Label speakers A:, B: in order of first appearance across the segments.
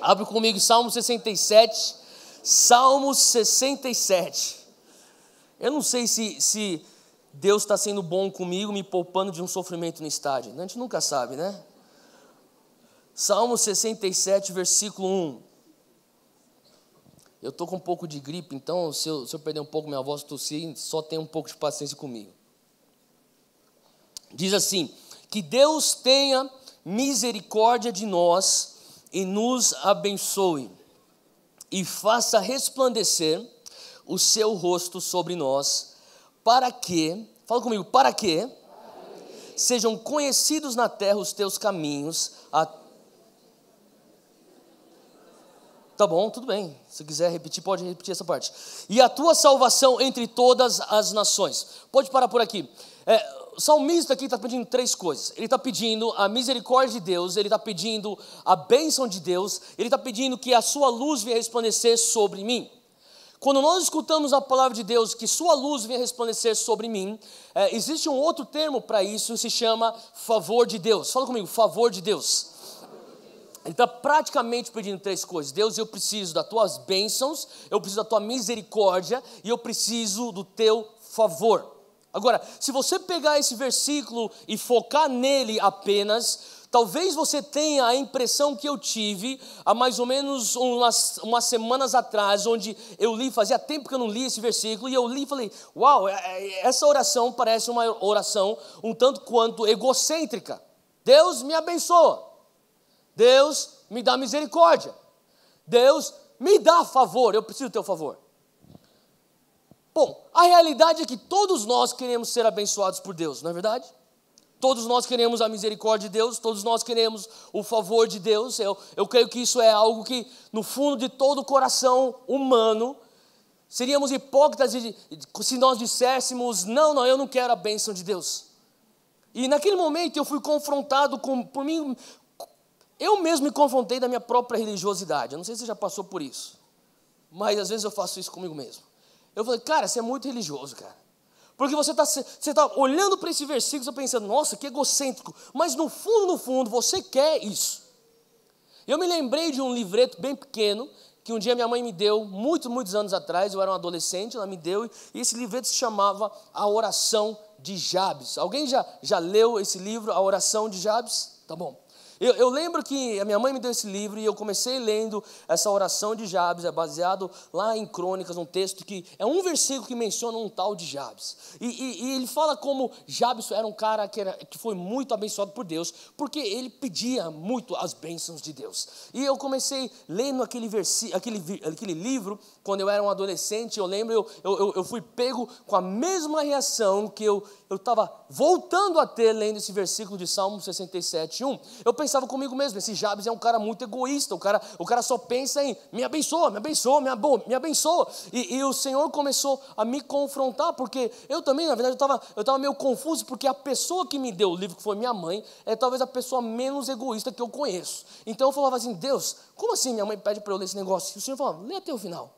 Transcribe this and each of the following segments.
A: Abre comigo Salmo 67. Salmo 67. Eu não sei se Deus está sendo bom comigo, me poupando de um sofrimento no estádio. A gente nunca sabe, né? Salmo 67, versículo 1. Eu estou com um pouco de gripe, então se eu perder um pouco minha voz, tossir, só tenha um pouco de paciência comigo. Diz assim: que Deus tenha misericórdia de nós e nos abençoe, e faça resplandecer o seu rosto sobre nós, para que, fala comigo, para que sejam conhecidos na terra os teus caminhos. Tá bom, tudo bem, se quiser repetir, pode repetir essa parte. E a tua salvação entre todas as nações. Pode parar por aqui. O salmista aqui está pedindo três coisas. Ele está pedindo a misericórdia de Deus, ele está pedindo a bênção de Deus, ele está pedindo que a sua luz venha resplandecer sobre mim. Quando nós escutamos a palavra de Deus, que sua luz venha resplandecer sobre mim, existe um outro termo para isso, se chama favor de Deus. Fala comigo, favor de Deus. Ele está praticamente pedindo três coisas. Deus, eu preciso das tuas bênçãos, eu preciso da tua misericórdia e eu preciso do teu favor. Agora, se você pegar esse versículo e focar nele apenas, talvez você tenha a impressão que eu tive há mais ou menos umas semanas atrás, onde eu li, fazia tempo que eu não li esse versículo, e eu li e falei, uau, essa oração parece uma oração um tanto quanto egocêntrica. Deus me abençoa, Deus me dá misericórdia, Deus me dá favor, eu preciso do teu favor. Bom, a realidade é que todos nós queremos ser abençoados por Deus, não é verdade? Todos nós queremos a misericórdia de Deus, todos nós queremos o favor de Deus. Eu creio que isso é algo que, no fundo de todo o coração humano, seríamos hipócritas se nós disséssemos, não, eu não quero a bênção de Deus. E naquele momento eu fui confrontado por mim, eu mesmo me confrontei da minha própria religiosidade. Eu não sei se você já passou por isso, mas às vezes eu faço isso comigo mesmo. Eu falei, cara, você é muito religioso, cara. Porque você está olhando para esse versículo, você pensando, nossa, que egocêntrico. Mas no fundo, você quer isso. Eu me lembrei de um livreto bem pequeno, que um dia minha mãe me deu, muitos anos atrás, eu era um adolescente, ela me deu, e esse livreto se chamava A Oração de Jabes. Alguém já leu esse livro, A Oração de Jabes? Tá bom. Eu lembro que a minha mãe me deu esse livro e eu comecei lendo essa oração de Jabes, é baseado lá em Crônicas, um texto que é um versículo que menciona um tal de Jabes. E ele fala como Jabes era um cara que foi muito abençoado por Deus, porque ele pedia muito as bênçãos de Deus. E eu comecei lendo aquele livro, quando eu era um adolescente, eu lembro, eu fui pego com a mesma reação que eu estava voltando a ter lendo esse versículo de Salmo 67, 1. Eu pensava comigo mesmo, esse Jabes é um cara muito egoísta, o cara só pensa em me abençoa. E o Senhor começou a me confrontar, porque eu também, na verdade, eu estava meio confuso, porque a pessoa que me deu o livro, que foi minha mãe, é talvez a pessoa menos egoísta que eu conheço. Então eu falava assim, Deus, como assim minha mãe pede para eu ler esse negócio? E o Senhor falava, lê até o final.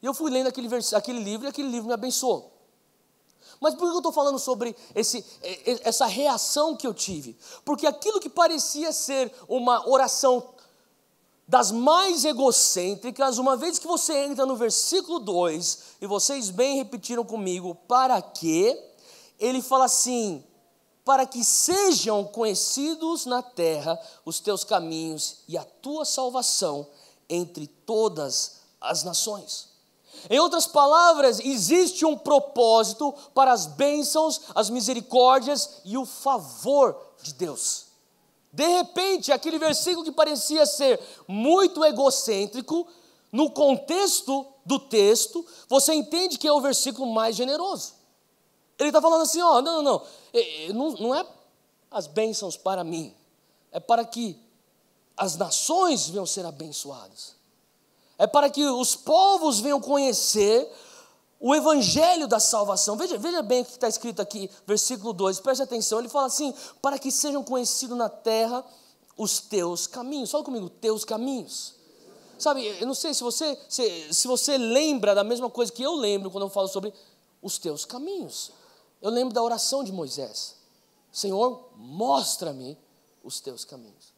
A: E eu fui lendo aquele livro, e aquele livro me abençoou. Mas por que eu estou falando sobre essa reação que eu tive? Porque aquilo que parecia ser uma oração das mais egocêntricas, uma vez que você entra no versículo 2, e vocês bem repetiram comigo, para que, ele fala assim, para que sejam conhecidos na terra os teus caminhos e a tua salvação entre todas as nações. Em outras palavras, existe um propósito para as bênçãos, as misericórdias e o favor de Deus. De repente, aquele versículo que parecia ser muito egocêntrico, no contexto do texto, você entende que é o versículo mais generoso. Ele está falando assim, não é as bênçãos para mim, é para que as nações venham ser abençoadas. É para que os povos venham conhecer o evangelho da salvação. Veja bem o que está escrito aqui, versículo 2, preste atenção, ele fala assim, para que sejam conhecidos na terra os teus caminhos. Fala comigo, teus caminhos. Sabe, eu não sei se você lembra da mesma coisa que eu lembro quando eu falo sobre os teus caminhos. Eu lembro da oração de Moisés. Senhor, mostra-me os teus caminhos.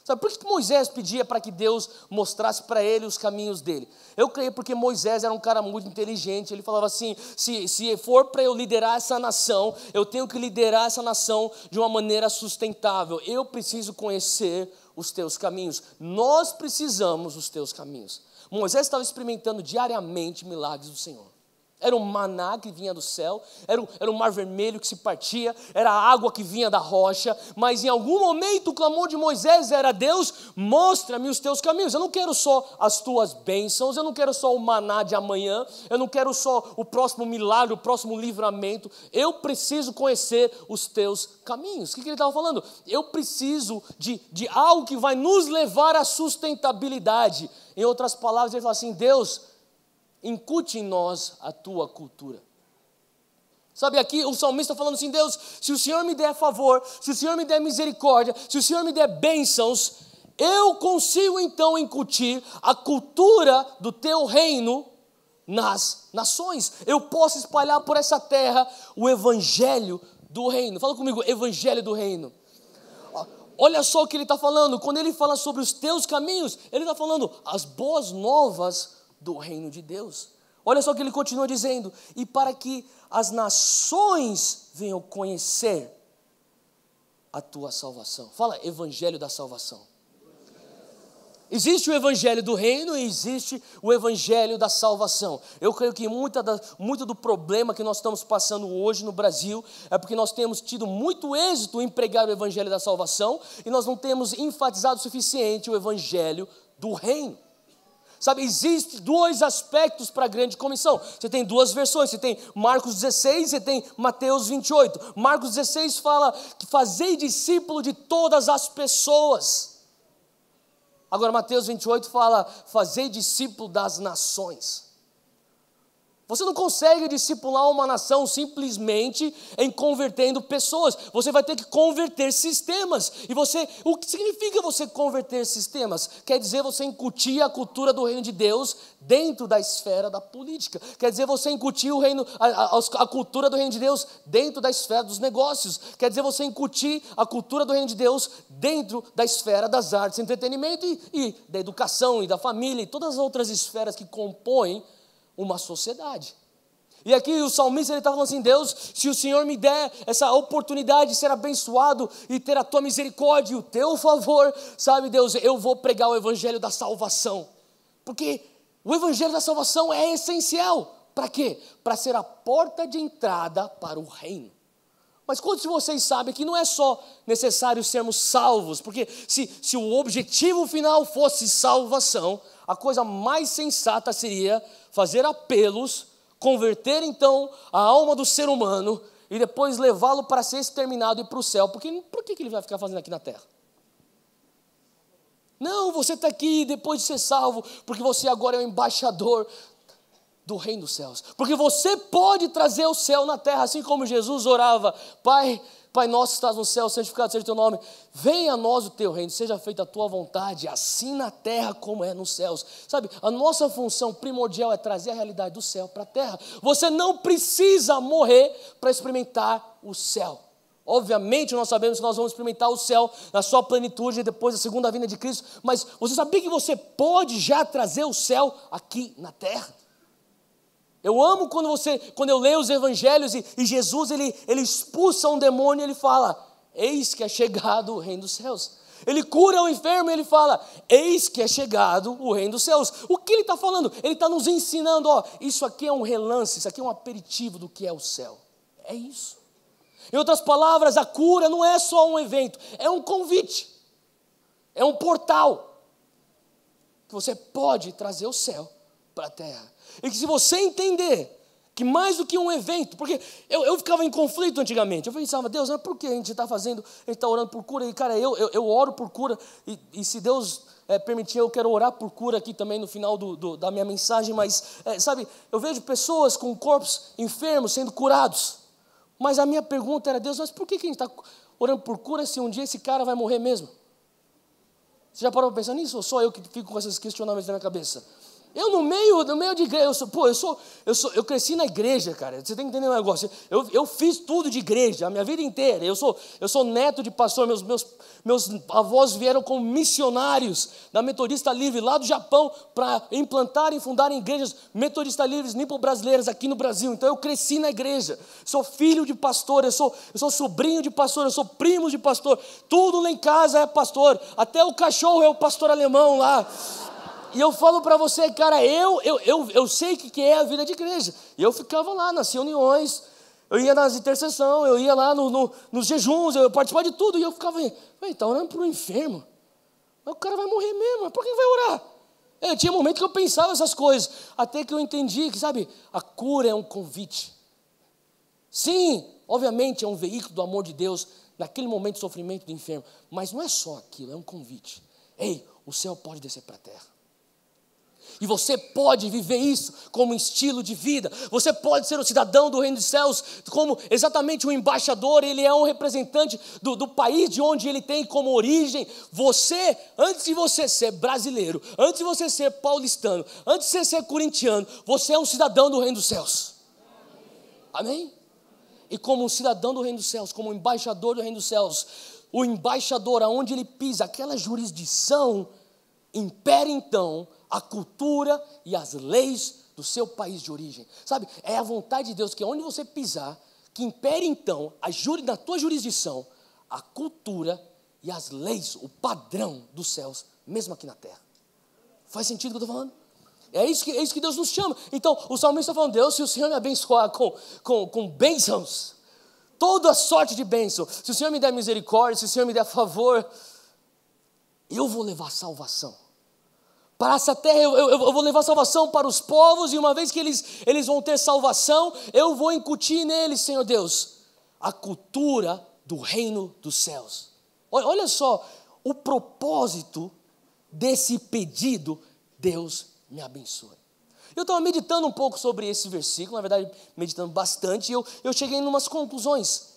A: Sabe por que Moisés pedia para que Deus mostrasse para ele os caminhos dele? Eu creio porque Moisés era um cara muito inteligente. Ele falava assim, se for para eu liderar essa nação, eu tenho que liderar essa nação de uma maneira sustentável. Eu preciso conhecer os teus caminhos. Nós precisamos dos teus caminhos. Moisés estava experimentando diariamente milagres do Senhor. Era um maná que vinha do céu, era um mar vermelho que se partia, era a água que vinha da rocha, mas em algum momento o clamor de Moisés era: Deus, mostra-me os teus caminhos. Eu não quero só as tuas bênçãos, eu não quero só o maná de amanhã, eu não quero só o próximo milagre, o próximo livramento, eu preciso conhecer os teus caminhos. O que ele estava falando? Eu preciso de algo que vai nos levar à sustentabilidade. Em outras palavras, ele fala assim: Deus, incute em nós a tua cultura. Sabe, aqui o salmista está falando assim: Deus, se o Senhor me der favor, se o Senhor me der misericórdia, se o Senhor me der bênçãos, eu consigo então incutir a cultura do teu reino nas nações. Eu posso espalhar por essa terra o evangelho do reino. Fala comigo, evangelho do reino. Olha só o que ele está falando. Quando ele fala sobre os teus caminhos, ele está falando as boas novas do reino de Deus. Olha só o que ele continua dizendo: e para que as nações venham conhecer a tua salvação. Fala, evangelho da salvação. Existe o evangelho do reino e existe o evangelho da salvação. Eu creio que muito do problema que nós estamos passando hoje no Brasil é porque nós temos tido muito êxito em pregar o evangelho da salvação e nós não temos enfatizado o suficiente o evangelho do reino. Sabe, existem dois aspectos para a grande comissão. Você tem duas versões, você tem Marcos 16, você tem Mateus 28. Marcos 16 fala que fazei discípulo de todas as pessoas. Agora Mateus 28 fala, fazei discípulo das nações. Você não consegue discipular uma nação simplesmente em convertendo pessoas. Você vai ter que converter sistemas. O que significa você converter sistemas? Quer dizer você incutir a cultura do reino de Deus dentro da esfera da política. Quer dizer você incutir a cultura do reino de Deus dentro da esfera dos negócios. Quer dizer você incutir a cultura do reino de Deus dentro da esfera das artes, entretenimento e da educação e da família e todas as outras esferas que compõem uma sociedade. E aqui o salmista está falando assim: Deus, se o Senhor me der essa oportunidade de ser abençoado e ter a tua misericórdia e o teu favor, sabe, Deus, eu vou pregar o evangelho da salvação, porque o evangelho da salvação é essencial. Para quê? Para ser a porta de entrada para o reino. Mas quantos de vocês sabem que não é só necessário sermos salvos, porque se o objetivo final fosse salvação, a coisa mais sensata seria fazer apelos, converter então a alma do ser humano e depois levá-lo para ser exterminado e para o céu. Por que ele vai ficar fazendo aqui na terra? Não, você está aqui depois de ser salvo, porque você agora é o embaixador do reino dos céus. Porque você pode trazer o céu na terra, assim como Jesus orava: Pai nosso que estás no céu, santificado seja o teu nome, venha a nós o teu reino, seja feita a tua vontade, assim na terra como é nos céus. Sabe, a nossa função primordial é trazer a realidade do céu para a terra. Você não precisa morrer para experimentar o céu. Obviamente nós sabemos que nós vamos experimentar o céu na sua plenitude depois da segunda vinda de Cristo, mas você sabia que você pode já trazer o céu aqui na terra? Eu amo quando eu leio os evangelhos e Jesus ele expulsa um demônio e ele fala: eis que é chegado o reino dos céus. Ele cura o enfermo e ele fala: eis que é chegado o reino dos céus. O que ele está falando? Ele está nos ensinando: isso aqui é um relance, isso aqui é um aperitivo do que é o céu. É isso. Em outras palavras, a cura não é só um evento, é um convite, é um portal que você pode trazer o céu para a terra. E que se você entender que mais do que um evento, porque eu ficava em conflito antigamente, eu pensava: Deus, mas por que a gente está fazendo, a gente está orando por cura, e cara, eu oro por cura, e se Deus permitir, eu quero orar por cura aqui também no final da minha mensagem, mas sabe, eu vejo pessoas com corpos enfermos sendo curados, mas a minha pergunta era: Deus, mas por que a gente está orando por cura se um dia esse cara vai morrer mesmo? Você já parou para pensar nisso, ou só eu que fico com esses questionamentos na minha cabeça? Eu no meio de igreja, eu cresci na igreja, cara. Você tem que entender um negócio. Eu fiz tudo de igreja, a minha vida inteira. Eu sou neto de pastor, meus avós vieram como missionários da Metodista Livre, lá do Japão, para implantarem e fundarem igrejas Metodista Livres, nipo-brasileiras aqui no Brasil. Então eu cresci na igreja, sou filho de pastor, eu sou sobrinho de pastor, eu sou primo de pastor. Tudo lá em casa é pastor, até o cachorro é o pastor alemão lá. E eu falo para você, cara, eu sei o que é a vida de igreja. E eu ficava lá nas reuniões, eu ia nas intercessões, eu ia lá nos jejuns, eu participava de tudo. E eu ficava, está orando para o enfermo. Mas o cara vai morrer mesmo, por que vai orar? Tinha momento que eu pensava essas coisas, até que eu entendi que, sabe, a cura é um convite. Sim, obviamente é um veículo do amor de Deus, naquele momento de sofrimento do enfermo. Mas não é só aquilo, é um convite. Ei, o céu pode descer para a terra. E você pode viver isso como um estilo de vida. Você pode ser um cidadão do reino dos céus, como exatamente um embaixador. Ele é um representante do país de onde ele tem como origem. Você, antes de você ser brasileiro, antes de você ser paulistano, antes de você ser corintiano, você é um cidadão do reino dos céus. Amém? E como um cidadão do reino dos céus, como um embaixador do reino dos céus, o embaixador, aonde ele pisa, aquela jurisdição, impera então a cultura e as leis do seu país de origem. Sabe, é a vontade de Deus que onde você pisar, que impere então na tua jurisdição, a cultura e as leis, o padrão dos céus, mesmo aqui na terra. Faz sentido o que eu estou falando? É isso que Deus nos chama. Então, o salmista está falando, Deus, se o Senhor me abençoar com bênçãos, toda sorte de bênção, se o Senhor me der misericórdia, se o Senhor me der favor, eu vou levar salvação. Para essa terra, eu vou levar salvação para os povos, e uma vez que eles vão ter salvação, eu vou incutir neles, Senhor Deus, a cultura do reino dos céus. Olha só, o propósito desse pedido, Deus me abençoe. Eu estava meditando um pouco sobre esse versículo, na verdade, meditando bastante, e eu cheguei em umas conclusões.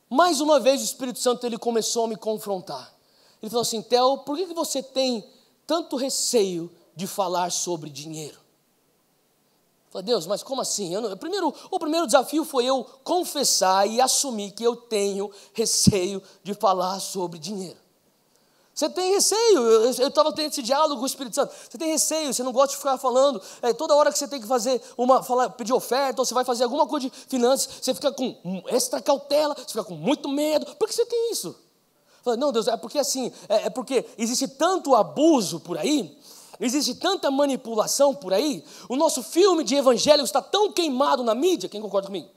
A: Mais uma vez o Espírito Santo ele começou a me confrontar. Ele falou assim, Theo, por que você tem tanto receio de falar sobre dinheiro? Eu falei, Deus, mas como assim? O primeiro desafio foi eu confessar e assumir que eu tenho receio de falar sobre dinheiro. Você tem receio, eu estava tendo esse diálogo com o Espírito Santo, você tem receio, você não gosta de ficar falando, toda hora que você tem que pedir oferta, ou você vai fazer alguma coisa de finanças, você fica com extra cautela, você fica com muito medo, por que você tem isso? Falei, não, Deus, é porque assim, é porque existe tanto abuso por aí, existe tanta manipulação por aí, o nosso filme de evangelho está tão queimado na mídia, quem concorda comigo?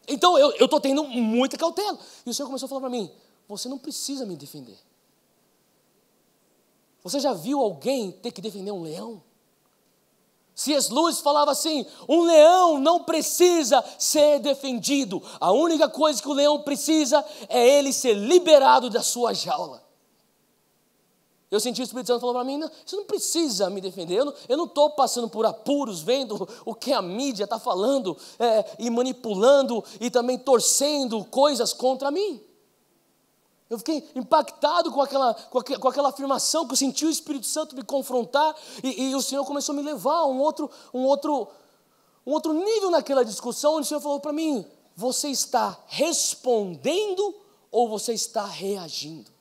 A: Então eu estou tendo muita cautela. E o Senhor começou a falar para mim, você não precisa me defender. Você já viu alguém ter que defender um leão? C.S. Lewis falava assim, um leão não precisa ser defendido, a única coisa que o leão precisa é ele ser liberado da sua jaula. Eu senti o Espírito Santo falando para mim, não, você não precisa me defender, eu não estou passando por apuros, vendo o que a mídia está falando, e manipulando, e também torcendo coisas contra mim. Eu fiquei impactado com aquela afirmação, que eu senti o Espírito Santo me confrontar, e o Senhor começou a me levar a um outro nível naquela discussão, onde o Senhor falou para mim, você está respondendo ou você está reagindo?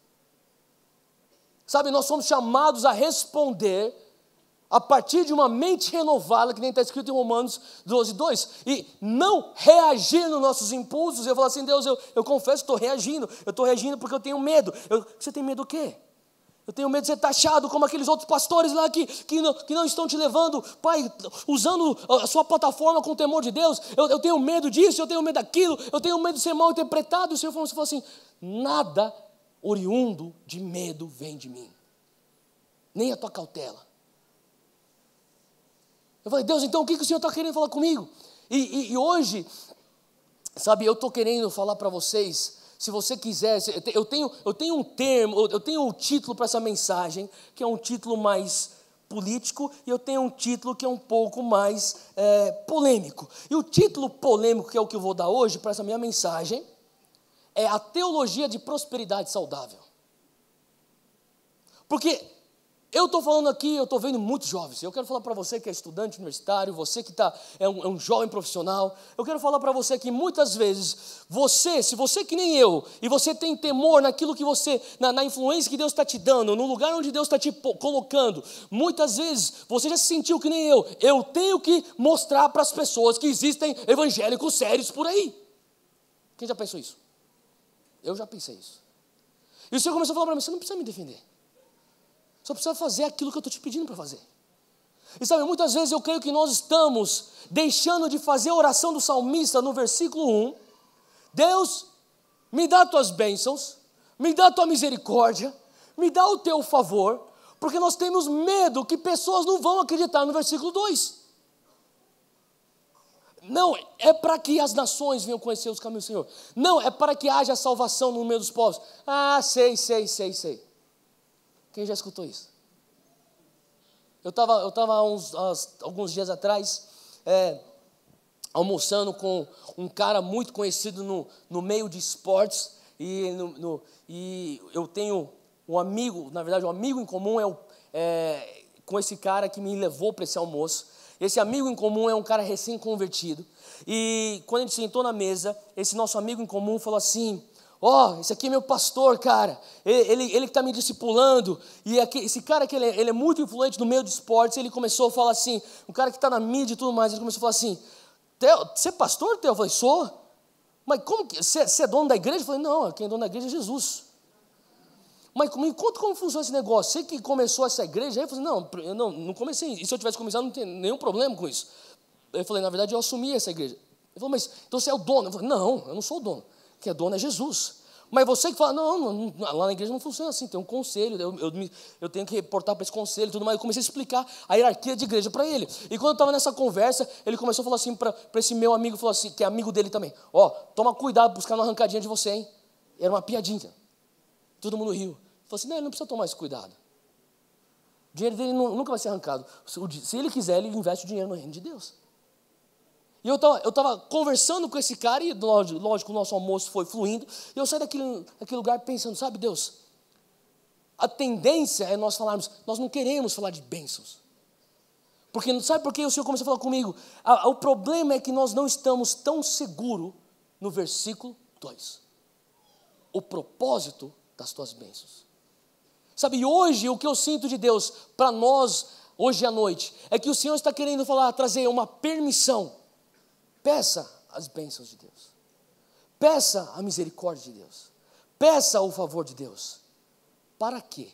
A: Sabe, nós somos chamados a responder a partir de uma mente renovada, que nem está escrito em Romanos 12:2, e não reagir nos nossos impulsos. Eu falo assim, Deus, eu confesso que eu estou reagindo porque eu tenho medo. Você tem medo do quê? Eu tenho medo de ser taxado como aqueles outros pastores lá que não estão te levando, Pai, usando a sua plataforma com o temor de Deus. Eu tenho medo disso, eu tenho medo daquilo, eu tenho medo de ser mal interpretado. E o Senhor falou assim, nada oriundo de medo vem de mim, nem a tua cautela. Eu falei, Deus, então o que o Senhor está querendo falar comigo? E hoje, sabe, eu estou querendo falar para vocês, se você quiser, eu tenho um termo, eu tenho um título para essa mensagem, que é um título mais político, e eu tenho um título que é um pouco mais polêmico. E o título polêmico, que é o que eu vou dar hoje para essa minha mensagem, é a teologia de prosperidade saudável. Porque Eu estou falando aqui, eu estou vendo muitos jovens. Eu quero falar para você que é estudante universitário, você que é um jovem profissional. Eu quero falar para você que muitas vezes, se você que nem eu, e você tem temor naquilo que você, na influência que Deus está te dando, no lugar onde Deus está te colocando, muitas vezes você já se sentiu que nem eu tenho que mostrar para as pessoas que existem evangélicos sérios por aí. Quem já pensou isso? Eu já pensei isso. E o Senhor começou a falar para mim, você não precisa me defender. Só precisa fazer aquilo que eu estou te pedindo para fazer. E sabe, muitas vezes eu creio que nós estamos deixando de fazer a oração do salmista no versículo 1. Deus, me dá tuas bênçãos, me dá tua misericórdia, me dá o teu favor, porque nós temos medo que pessoas não vão acreditar no versículo 2. Não, é para que as nações venham conhecer os caminhos do Senhor. Não, é para que haja salvação no meio dos povos. Ah, sei. Quem já escutou isso? Eu estava alguns dias atrás, almoçando com um cara muito conhecido no meio de esportes, e eu tenho um amigo, na verdade um amigo em comum com esse cara que me levou para esse almoço. Esse amigo em comum é um cara recém-convertido, e quando a gente sentou na mesa, esse nosso amigo em comum falou assim, esse aqui é meu pastor, cara, ele que está me discipulando, e esse cara que ele é muito influente no meio de esportes, ele começou a falar assim, um cara que está na mídia e tudo mais, ele começou a falar assim, você é pastor, Theo? Eu falei, sou, mas como que, você é dono da igreja? Eu falei, não, quem é dono da igreja é Jesus. Mas me conta como funciona esse negócio, você que começou essa igreja, aí eu falei, eu não comecei, e se eu tivesse começado, não tem nenhum problema com isso. Eu falei, na verdade eu assumi essa igreja. Ele falou, mas então você é o dono? Eu falei, não, eu não sou o dono. Quem é dono é Jesus. Mas você que fala, não, lá na igreja não funciona assim, tem um conselho, eu tenho que reportar para esse conselho e tudo mais. Eu comecei a explicar a hierarquia de igreja para ele. E quando eu estava nessa conversa, ele começou a falar assim para esse meu amigo, falou assim, que é amigo dele também, toma cuidado para buscar uma arrancadinha de você, hein? Era uma piadinha. Todo mundo riu. Ele falou assim, não, ele não precisa tomar esse cuidado. O dinheiro dele nunca vai ser arrancado. Se ele quiser, ele investe o dinheiro no reino de Deus. E eu estava conversando com esse cara, e lógico, o nosso almoço foi fluindo, e eu saí daquele lugar pensando, sabe, Deus, a tendência é nós falarmos, nós não queremos falar de bênçãos. Porque, sabe por que o Senhor começou a falar comigo? O problema é que nós não estamos tão seguros no versículo 2. O propósito das tuas bênçãos. Sabe, e hoje o que eu sinto de Deus para nós, hoje à noite, é que o Senhor está querendo trazer uma permissão. Peça as bênçãos de Deus. Peça a misericórdia de Deus. Peça o favor de Deus. Para quê?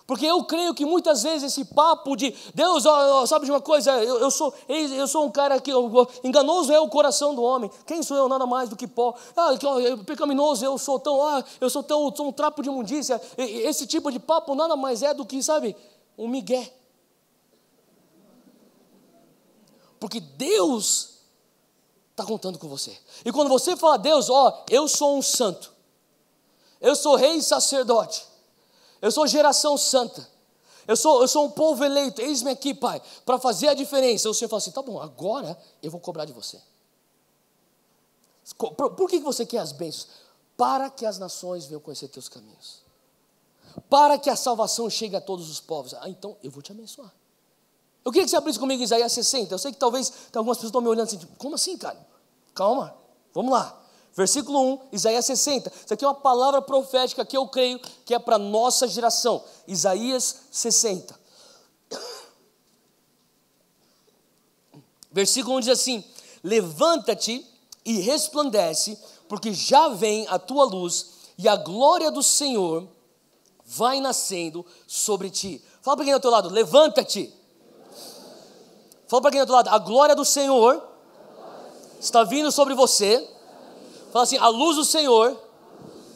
A: Porque eu creio que muitas vezes esse papo de Deus, sabe de uma coisa, eu sou um cara que enganoso é o coração do homem. Quem sou eu? Nada mais do que pó. Pecaminoso, eu sou um trapo de imundícia. Esse tipo de papo nada mais é do que, sabe, um migué. Porque Deus está contando com você. E quando você fala, Deus, eu sou um santo. Eu sou rei e sacerdote. Eu sou geração santa. Eu sou um povo eleito. Eis-me aqui, Pai, para fazer a diferença. O Senhor fala assim, tá bom, agora eu vou cobrar de você. Por que você quer as bênçãos? Para que as nações venham conhecer teus caminhos. Para que a salvação chegue a todos os povos. Então eu vou te abençoar. Eu queria que você abrisse comigo Isaías 60. Eu sei que talvez tem algumas pessoas que estão me olhando assim, tipo, como assim, cara? Calma, vamos lá. Versículo 1, Isaías 60. Isso aqui é uma palavra profética que eu creio que é para a nossa geração. Isaías 60. Versículo 1 diz assim, levanta-te e resplandece, porque já vem a tua luz, e a glória do Senhor vai nascendo sobre ti. Fala para quem é do teu lado, levanta-te. Fala para quem é do outro lado, a glória do Senhor está vindo sobre você. Fala assim, a luz do Senhor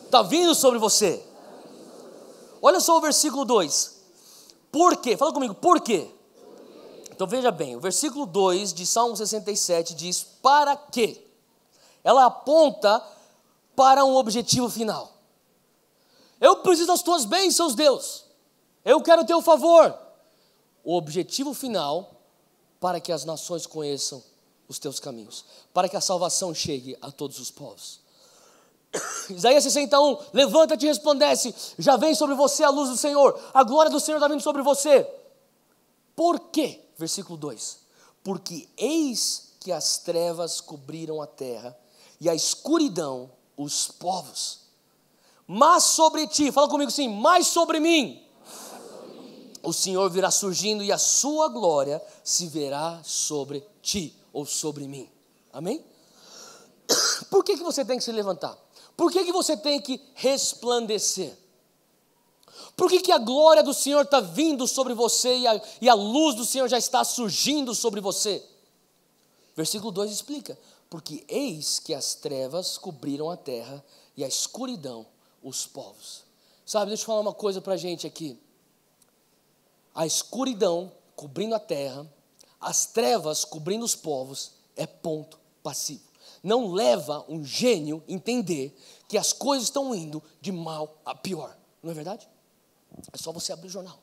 A: está vindo sobre você. Olha só o versículo 2. Por quê? Fala comigo, por quê? Então veja bem, o versículo 2 de Salmo 67 diz, para quê? Ela aponta para um objetivo final. Eu preciso das tuas bênçãos, Deus. Eu quero o teu favor. O objetivo final para que as nações conheçam os teus caminhos, para que a salvação chegue a todos os povos. Isaías 61, levanta-te e resplandece, já vem sobre você a luz do Senhor, a glória do Senhor está vindo sobre você. Por quê? Versículo 2, porque eis que as trevas cobriram a terra, e a escuridão os povos, mas sobre ti, fala comigo assim, mas sobre mim, o Senhor virá surgindo, e a sua glória se verá sobre ti, ou sobre mim, amém? Por que você tem que se levantar? Por que você tem que resplandecer? Por que a glória do Senhor está vindo sobre você e a luz do Senhor já está surgindo sobre você? Versículo 2 explica, porque eis que as trevas cobriram a terra e a escuridão os povos. Sabe, deixa eu falar uma coisa para a gente aqui. A escuridão cobrindo a terra, as trevas cobrindo os povos, é ponto passivo. Não leva um gênio entender que as coisas estão indo de mal a pior, não é verdade? É só você abrir o jornal.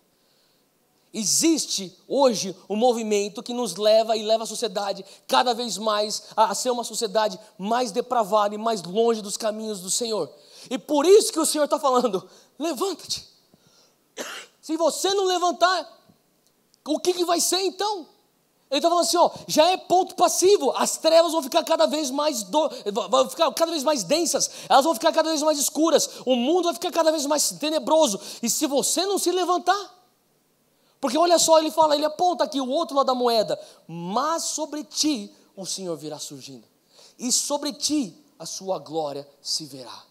A: Existe hoje um movimento que nos leva e leva a sociedade cada vez mais a ser uma sociedade mais depravada e mais longe dos caminhos do Senhor. E por isso que o Senhor está falando, levanta-te. Se você não levantar, o que vai ser então? Ele está falando assim, ó, já é ponto passivo, as trevas vão ficar cada vez mais densas, elas vão ficar cada vez mais escuras, o mundo vai ficar cada vez mais tenebroso, e se você não se levantar, porque olha só, ele fala, ele aponta aqui o outro lado da moeda, mas sobre ti o Senhor virá surgindo, e sobre ti a sua glória se verá.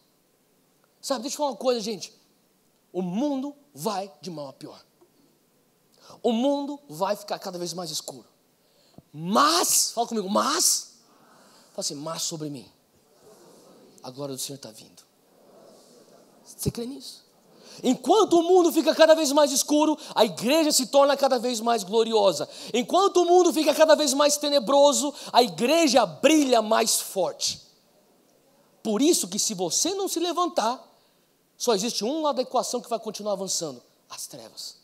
A: Sabe, deixa eu falar uma coisa, gente, o mundo vai de mal a pior, o mundo vai ficar cada vez mais escuro. Mas, fala comigo, fala assim, mas sobre mim, a glória do Senhor está vindo. Você crê nisso? Enquanto o mundo fica cada vez mais escuro, a igreja se torna cada vez mais gloriosa. Enquanto o mundo fica cada vez mais tenebroso, a igreja brilha mais forte. Por isso que se você não se levantar, só existe um lado da equação que vai continuar avançando, as trevas.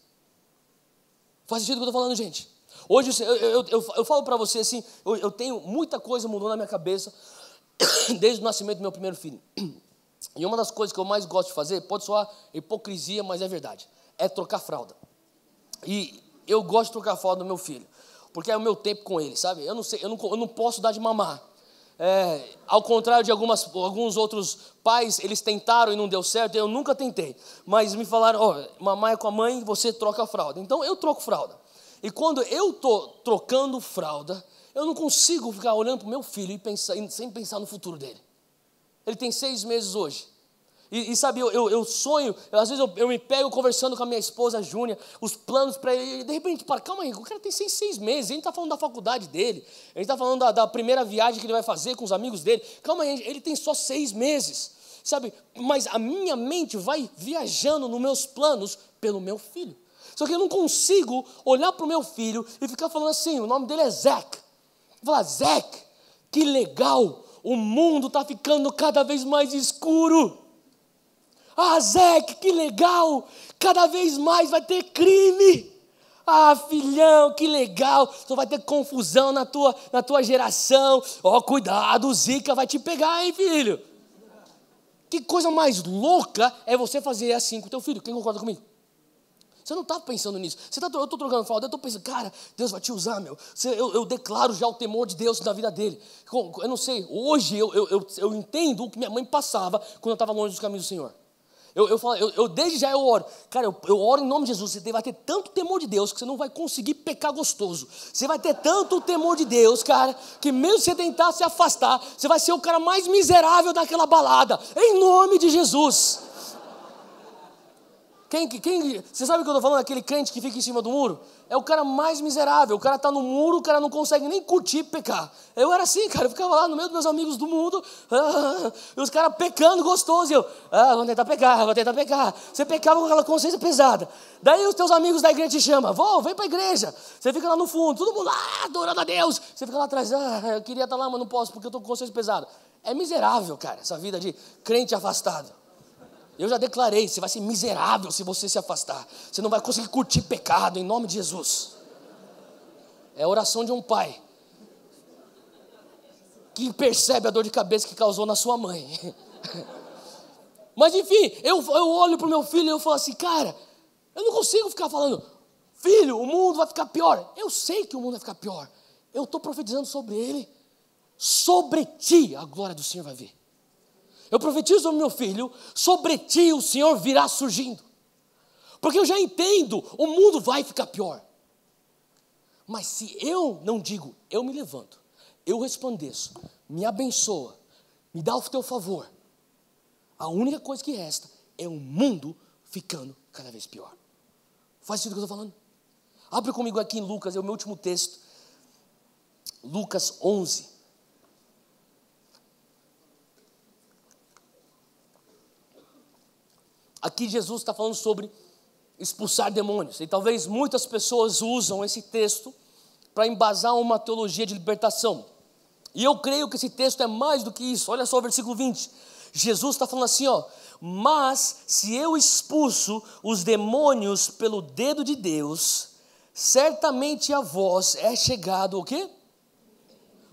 A: Faz sentido o que eu estou falando, gente? Hoje eu falo para você assim, eu tenho muita coisa mudou na minha cabeça desde o nascimento do meu primeiro filho. E uma das coisas que eu mais gosto de fazer, pode soar hipocrisia, mas é verdade, é trocar fralda. E eu gosto de trocar fralda do meu filho, porque é o meu tempo com ele, sabe? Eu não posso dar de mamar. Ao contrário de alguns outros pais, eles tentaram e não deu certo, eu nunca tentei. Mas me falaram, mamãe é com a mãe, você troca a fralda. Então eu troco fralda. E quando eu estou trocando fralda, eu não consigo ficar olhando para o meu filho sem pensar no futuro dele. Ele tem 6 meses hoje. E sabe, eu sonho, às vezes eu me pego conversando com a minha esposa Júnia, os planos para ele, e de repente, calma aí, o cara tem 6 meses, a gente está falando da faculdade dele, a gente está falando da primeira viagem que ele vai fazer com os amigos dele, calma aí, ele tem só 6 meses, sabe, mas a minha mente vai viajando nos meus planos pelo meu filho. Só que eu não consigo olhar para o meu filho e ficar falando assim, o nome dele é Zac. Falar, Zac, que legal, o mundo está ficando cada vez mais escuro. Ah, Zac, que legal, cada vez mais vai ter crime. Ah, filhão, que legal, só vai ter confusão na tua geração. Cuidado, o Zika vai te pegar, hein, filho. Que coisa mais louca é você fazer assim com o teu filho, quem concorda comigo? Você não está pensando nisso. Eu estou trocando fralda, eu estou pensando, cara, Deus vai te usar, meu. Eu declaro já o temor de Deus na vida dele. Eu não sei, hoje eu entendo o que minha mãe passava quando eu estava longe dos caminhos do Senhor. Desde já eu oro. Cara, eu oro em nome de Jesus. Você vai ter tanto temor de Deus que você não vai conseguir pecar gostoso. Você vai ter tanto temor de Deus, cara, que mesmo você tentar se afastar, você vai ser o cara mais miserável daquela balada. Em nome de Jesus. Você sabe o que eu estou falando? Aquele crente que fica em cima do muro? É o cara mais miserável. O cara está no muro, o cara não consegue nem curtir pecar. Eu era assim, cara. Eu ficava lá no meio dos meus amigos do mundo. E os caras pecando gostoso. E eu, vou tentar pecar. Você pecava com aquela consciência pesada. Daí os teus amigos da igreja te chamam. Vem para a igreja. Você fica lá no fundo. Todo mundo lá, adorando a Deus. Você fica lá atrás. Eu queria estar lá, mas não posso porque eu estou com consciência pesada. É miserável, cara, essa vida de crente afastado. Eu já declarei, você vai ser miserável se você se afastar. Você não vai conseguir curtir pecado, em nome de Jesus. É a oração de um pai que percebe a dor de cabeça que causou na sua mãe. Mas enfim, eu olho para o meu filho e eu falo assim, cara, eu não consigo ficar falando, filho, o mundo vai ficar pior. Eu sei que o mundo vai ficar pior. Eu estou profetizando sobre ele. Sobre ti a glória do Senhor vai vir. Eu profetizo sobre meu filho, sobre ti o Senhor virá surgindo. Porque eu já entendo, o mundo vai ficar pior. Mas se eu não digo, eu me levanto, eu resplandeço, me abençoa, me dá o teu favor, a única coisa que resta é o mundo ficando cada vez pior. Faz sentido o que eu estou falando? Abre comigo aqui em Lucas, é o meu último texto. Lucas 11. Aqui Jesus está falando sobre expulsar demônios. E talvez muitas pessoas usam esse texto para embasar uma teologia de libertação. E eu creio que esse texto é mais do que isso. Olha só o versículo 20. Jesus está falando assim, ó. Mas se eu expulso os demônios pelo dedo de Deus, certamente a vós é chegado o quê?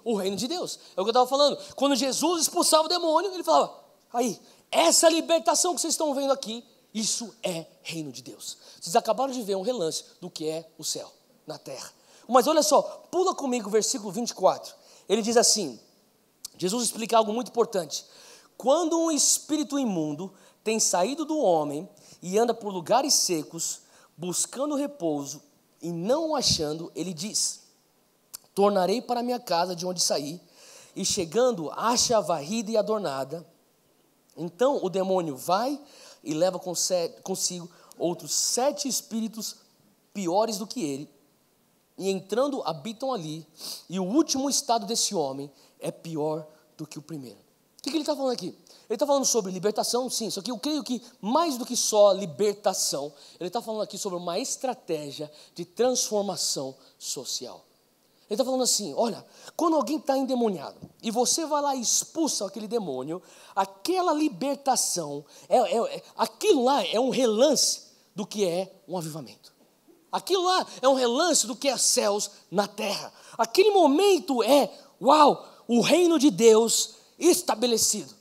A: O reino de Deus. É o que eu estava falando. Quando Jesus expulsava o demônio, ele falava, aí, essa libertação que vocês estão vendo aqui, isso é reino de Deus. Vocês acabaram de ver um relance do que é o céu na terra. Mas olha só, pula comigo o versículo 24. Ele diz assim, Jesus explica algo muito importante. Quando um espírito imundo tem saído do homem e anda por lugares secos, buscando repouso e não o achando, ele diz, tornarei para minha casa de onde saí, e chegando acha varrida e adornada. Então o demônio vai e leva consigo outros 7 espíritos piores do que ele, e entrando habitam ali, e o último estado desse homem é pior do que o primeiro. O que ele está falando aqui? Ele está falando sobre libertação, sim, só que eu creio que mais do que só libertação, ele está falando aqui sobre uma estratégia de transformação social. Ele está falando assim, olha, quando alguém está endemoniado, e você vai lá e expulsa aquele demônio, aquela libertação, aquilo lá é um relance do que é um avivamento. Aquilo lá é um relance do que é céus na terra. Aquele momento é, uau, o reino de Deus estabelecido.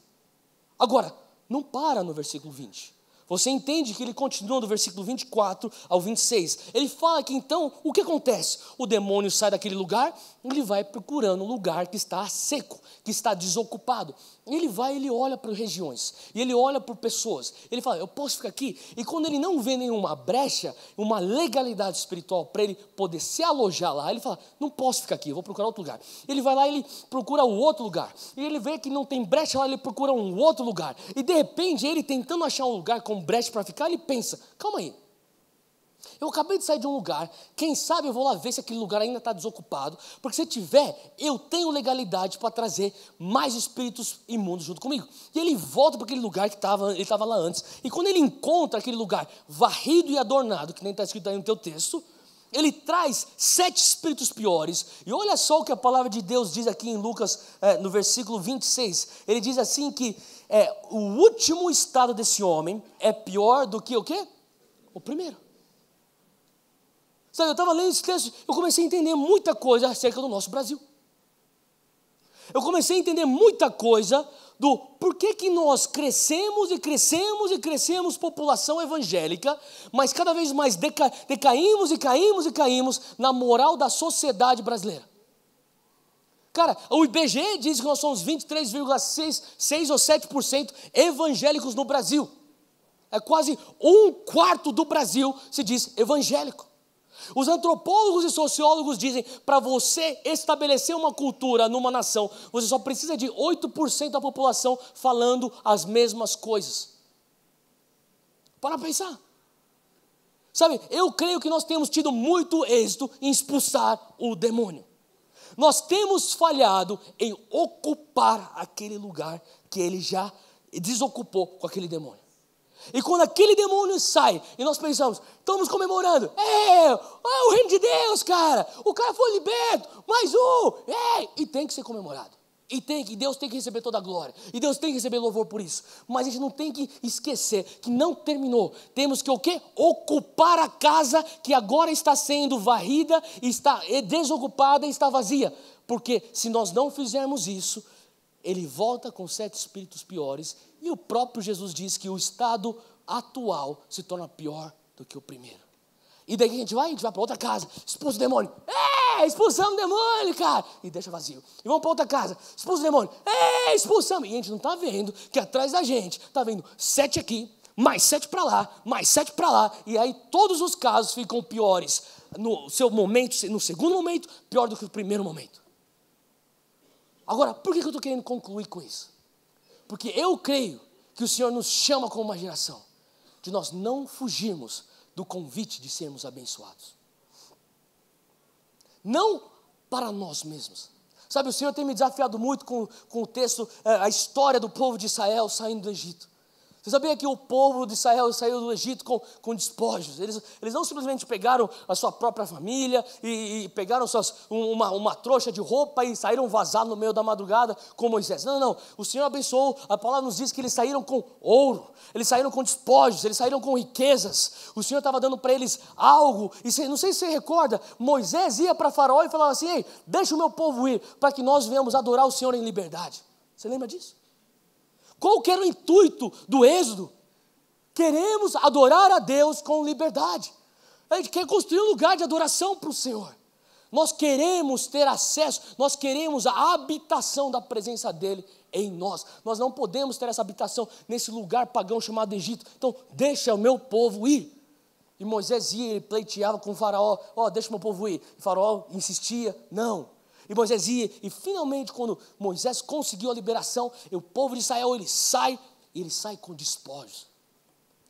A: Agora, não para no versículo 20. Você entende que ele continua do versículo 24 ao 26. Ele fala que então, o que acontece? O demônio sai daquele lugar, ele vai procurando um lugar que está seco, que está desocupado. Ele vai, ele olha para regiões, e ele olha por pessoas. Ele fala, eu posso ficar aqui? E quando ele não vê nenhuma brecha, uma legalidade espiritual para ele poder se alojar lá, ele fala, não posso ficar aqui, eu vou procurar outro lugar. Ele vai lá e ele procura o outro lugar. E ele vê que não tem brecha lá, ele procura um outro lugar. E de repente, ele tentando achar um lugar com brecha para ficar, ele pensa, calma aí, eu acabei de sair de um lugar, quem sabe eu vou lá ver se aquele lugar ainda está desocupado, porque se tiver, eu tenho legalidade para trazer mais espíritos imundos junto comigo. E ele volta para aquele lugar que ele estava lá antes, e quando ele encontra aquele lugar varrido e adornado, que nem está escrito aí no teu texto, ele traz 7 espíritos piores. E olha só o que a palavra de Deus diz aqui em Lucas, no versículo 26. Ele diz assim que o último estado desse homem é pior do que o quê? O primeiro. Sabe, eu estava lendo esse texto, eu comecei a entender muita coisa acerca do nosso Brasil. Eu comecei a entender muita coisa do porquê que nós crescemos e crescemos e crescemos população evangélica, mas cada vez mais decaímos e caímos e caímos na moral da sociedade brasileira. Cara, o IBGE diz que nós somos 23,6 ou 7% evangélicos no Brasil. É quase 1/4 do Brasil se diz evangélico. Os antropólogos e sociólogos dizem, para você estabelecer uma cultura numa nação, você só precisa de 8% da população falando as mesmas coisas. Para pensar. Sabe, eu creio que nós temos tido muito êxito em expulsar o demônio. Nós temos falhado em ocupar aquele lugar que ele já desocupou com aquele demônio. E quando aquele demônio sai, e nós pensamos, estamos comemorando, o reino de Deus, cara, o cara foi liberto, mais um, e tem que ser comemorado. E Deus tem que receber toda a glória, e Deus tem que receber louvor por isso. Mas a gente não tem que esquecer que não terminou. Temos que o quê? Ocupar a casa que agora está sendo varrida, está desocupada e está vazia. Porque se nós não fizermos isso, ele volta com 7 espíritos piores, e o próprio Jesus diz que o estado atual se torna pior do que o primeiro. E daí a gente vai para outra casa, expulsa o demônio. Expulsamos o demônio, cara. E deixa vazio. E vamos para outra casa, expulsa o demônio. Expulsamos. E a gente não está vendo que atrás da gente está vendo 7 aqui, mais 7 para lá, mais 7 para lá. E aí todos os casos ficam piores. No seu momento, no segundo momento, pior do que o primeiro momento. Agora, por que eu estou querendo concluir com isso? Porque eu creio que o Senhor nos chama como uma geração de nós não fugirmos do convite de sermos abençoados. Não para nós mesmos. Sabe, o Senhor tem me desafiado muito com o texto, a história do povo de Israel saindo do Egito. Você sabia que o povo de Israel saiu do Egito com despojos? Eles não simplesmente pegaram a sua própria família e pegaram uma trouxa de roupa e saíram vazados no meio da madrugada com Moisés. Não. O Senhor abençoou. A palavra nos diz que eles saíram com ouro, eles saíram com despojos, eles saíram com riquezas. O Senhor estava dando para eles algo. E não sei se você recorda, Moisés ia para Faraó e falava assim: ei, deixa o meu povo ir para que nós venhamos adorar o Senhor em liberdade. Você lembra disso? Qual que era o intuito do êxodo? Queremos adorar a Deus com liberdade. A gente quer construir um lugar de adoração para o Senhor. Nós queremos ter acesso, nós queremos a habitação da presença dEle em nós. Nós não podemos ter essa habitação nesse lugar pagão chamado Egito. Então, deixa o meu povo ir. E Moisés ia e pleiteava com o faraó: deixa o meu povo ir. E o faraó insistia: não. E Moisés ia, e finalmente quando Moisés conseguiu a liberação, o povo de Israel, ele sai com despojos.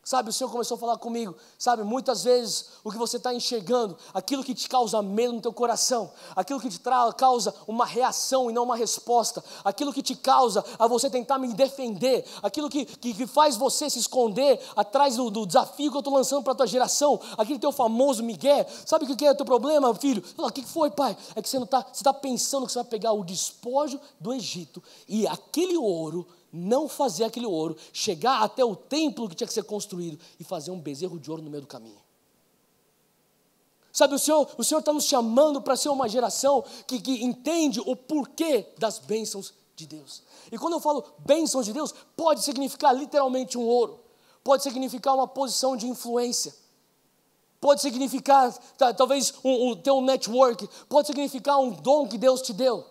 A: Sabe, o Senhor começou a falar comigo, sabe, muitas vezes o que você está enxergando, aquilo que te causa medo no teu coração, aquilo que te causa uma reação e não uma resposta, aquilo que te causa a você tentar me defender, aquilo que faz você se esconder atrás do desafio que eu estou lançando para a tua geração, aquele teu famoso migué. Sabe o que é o teu problema, filho? O que foi, pai? É que você está pensando que você vai pegar o despojo do Egito e aquele ouro, não fazer aquele ouro chegar até o templo que tinha que ser construído e fazer um bezerro de ouro no meio do caminho. Sabe, o Senhor está nos chamando para ser uma geração que entende o porquê das bênçãos de Deus. E quando eu falo bênçãos de Deus, pode significar literalmente um ouro, pode significar uma posição de influência, pode significar talvez o teu network, pode significar um dom que Deus te deu.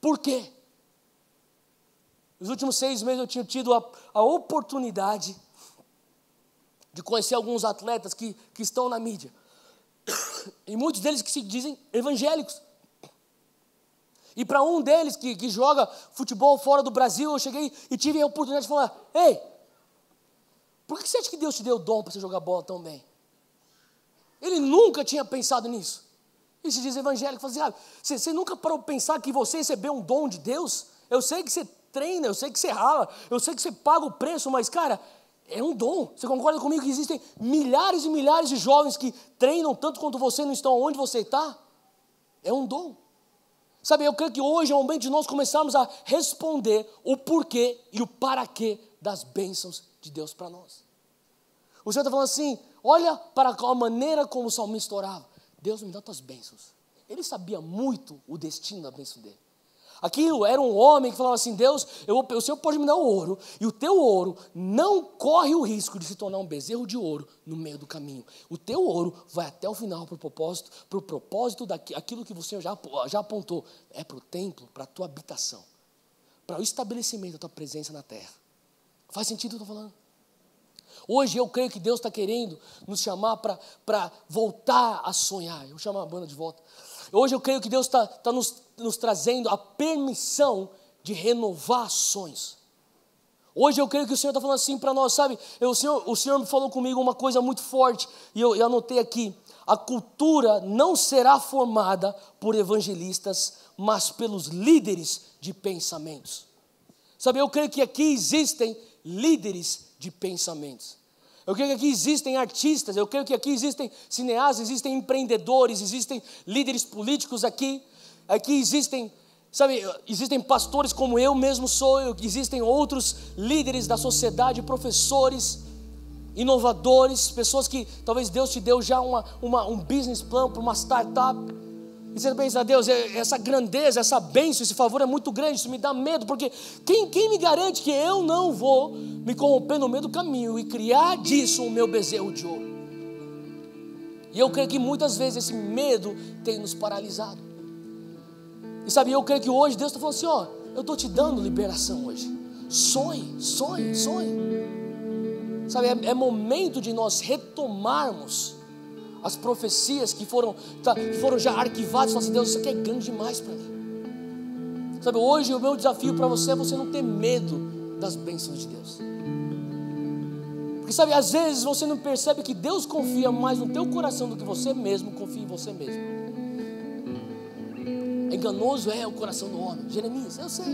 A: Por quê? Nos últimos 6 meses eu tinha tido a oportunidade de conhecer alguns atletas que estão na mídia. E muitos deles que se dizem evangélicos. E para um deles que joga futebol fora do Brasil, eu cheguei e tive a oportunidade de falar: ei, por que você acha que Deus te deu o dom para você jogar bola tão bem? Ele nunca tinha pensado nisso. E se diz evangélico, fala assim: você nunca parou para pensar que você recebeu um dom de Deus? Eu sei que você treina, eu sei que você rala, eu sei que você paga o preço, mas cara, é um dom. Você concorda comigo que existem milhares e milhares de jovens que treinam tanto quanto você, não estão onde você está? É um dom. Sabe, eu creio que hoje é o momento de nós começarmos a responder o porquê e o para quê das bênçãos de Deus para nós. O Senhor está falando assim: olha para a maneira como o salmista orava: Deus, me dá tuas bênçãos. Ele sabia muito o destino da bênção dele. Aquilo era um homem que falava assim: Deus, o Senhor pode me dar o ouro, e o teu ouro não corre o risco de se tornar um bezerro de ouro no meio do caminho. O teu ouro vai até o final para o propósito daquilo que você já apontou. É para o templo, para a tua habitação, para o estabelecimento da tua presença na terra. Faz sentido o que eu estou falando? Hoje eu creio que Deus está querendo nos chamar para voltar a sonhar. Eu vou chamar a banda de volta. Hoje eu creio que Deus está nos trazendo a permissão de renovar sonhos. Hoje eu creio que o Senhor está falando assim para nós, sabe? O Senhor me falou comigo uma coisa muito forte, e eu anotei aqui: a cultura não será formada por evangelistas, mas pelos líderes de pensamentos. Sabe, eu creio que aqui existem líderes de pensamentos. Eu creio que aqui existem artistas, eu creio que aqui existem cineastas, existem empreendedores, existem líderes políticos aqui existem, sabe, existem pastores como eu mesmo sou, existem outros líderes da sociedade, professores, inovadores, pessoas que talvez Deus te deu já um business plan para uma startup. E você pensa, Deus, essa grandeza, essa bênção, esse favor é muito grande, isso me dá medo, porque quem me garante que eu não vou me corromper no meio do caminho e criar disso o meu bezerro de ouro? E eu creio que muitas vezes esse medo tem nos paralisado. E sabe, eu creio que hoje Deus está falando assim, ó, eu estou te dando liberação hoje. Sonhe, sonhe, sonhe. Sabe, é momento de nós retomarmos as profecias que foram já arquivadas. Fala assim, Deus, isso aqui é grande demais para mim. Sabe, hoje o meu desafio para você é você não ter medo das bênçãos de Deus. Porque sabe, às vezes você não percebe que Deus confia mais no teu coração do que você mesmo confia em você mesmo. Enganoso é o coração do homem. Jeremias, eu sei.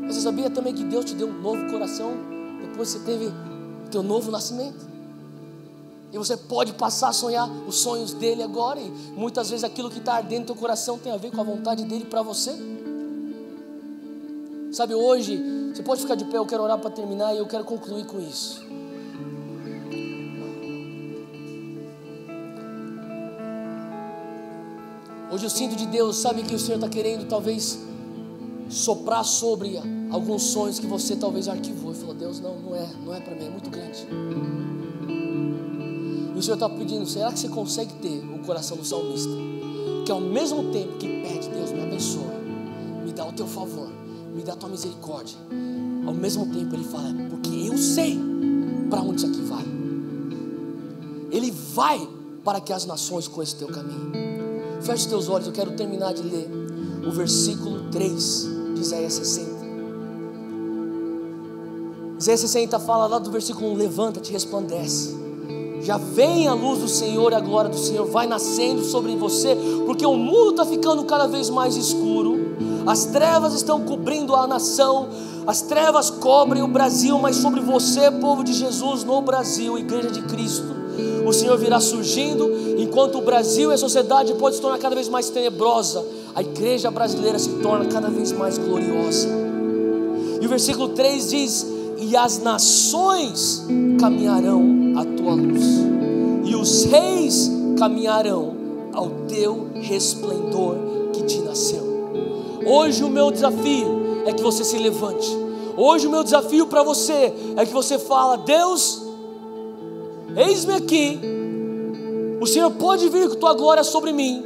A: Mas você sabia também que Deus te deu um novo coração depois que você teve o teu novo nascimento? E você pode passar a sonhar os sonhos dele agora. E muitas vezes aquilo que está ardendo no teu coração tem a ver com a vontade dele para você. Sabe, hoje, você pode ficar de pé, eu quero orar para terminar e eu quero concluir com isso. Hoje eu sinto de Deus, sabe que o Senhor está querendo talvez soprar sobre alguns sonhos que você talvez arquivou. E falou, Deus, não é para mim, é muito grande. E o Senhor está pedindo, será que você consegue ter o coração do salmista? Que ao mesmo tempo que pede, Deus me abençoe, me dá o teu favor, me dá a tua misericórdia. Ao mesmo tempo ele fala, porque eu sei para onde isso aqui vai. Ele vai para que as nações conheçam o teu caminho. Feche os teus olhos, eu quero terminar de ler o versículo 3 de Isaías 60. Isaías 60 fala lá do versículo 1, levanta-te, resplandece. Já vem a luz do Senhor e a glória do Senhor vai nascendo sobre você, porque o mundo está ficando cada vez mais escuro. As trevas estão cobrindo a nação, as trevas cobrem o Brasil, mas sobre você, povo de Jesus, no Brasil, igreja de Cristo, o Senhor virá surgindo. Enquanto o Brasil e a sociedade pode se tornar cada vez mais tenebrosa, a igreja brasileira se torna cada vez mais gloriosa. E o versículo 3 diz, e as nações caminharão à tua luz, e os reis caminharão ao teu resplendor que te nasceu. Hoje o meu desafio é que você se levante. Hoje o meu desafio para você é que você fala, Deus, eis-me aqui. O Senhor pode vir com tua glória sobre mim,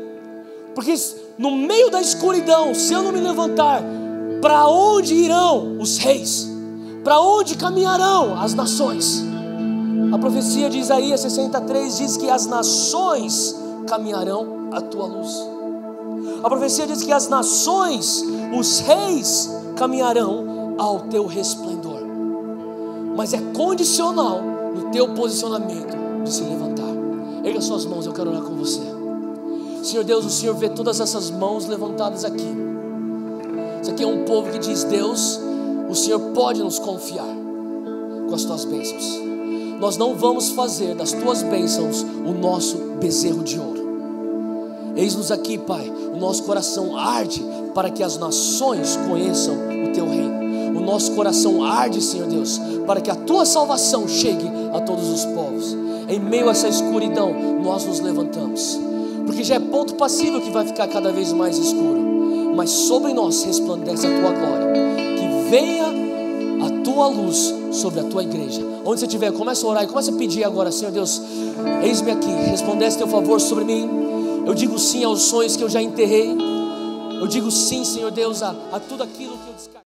A: porque no meio da escuridão, se eu não me levantar, para onde irão os reis? Para onde caminharão as nações? A profecia de Isaías 63 diz que as nações caminharão à tua luz. A profecia diz que as nações, os reis caminharão ao teu resplendor. Mas é condicional no teu posicionamento de se levantar. Erga suas mãos, eu quero orar com você. Senhor Deus, o Senhor vê todas essas mãos levantadas aqui. Isso aqui é um povo que diz, Deus, o Senhor pode nos confiar com as tuas bênçãos. Nós não vamos fazer das tuas bênçãos o nosso bezerro de ouro. Eis-nos aqui, Pai, o nosso coração arde para que as nações conheçam o teu reino. O nosso coração arde, Senhor Deus, para que a tua salvação chegue a todos os povos. Em meio a essa escuridão, nós nos levantamos, porque já é ponto passível que vai ficar cada vez mais escuro, mas sobre nós resplandece a tua glória. Que venha a tua luz sobre a tua igreja. Onde você estiver, começa a orar e começa a pedir agora, Senhor Deus, eis-me aqui, resplandece teu favor sobre mim. Eu digo sim aos sonhos que eu já enterrei. Eu digo sim, Senhor Deus, a tudo aquilo que eu descartei.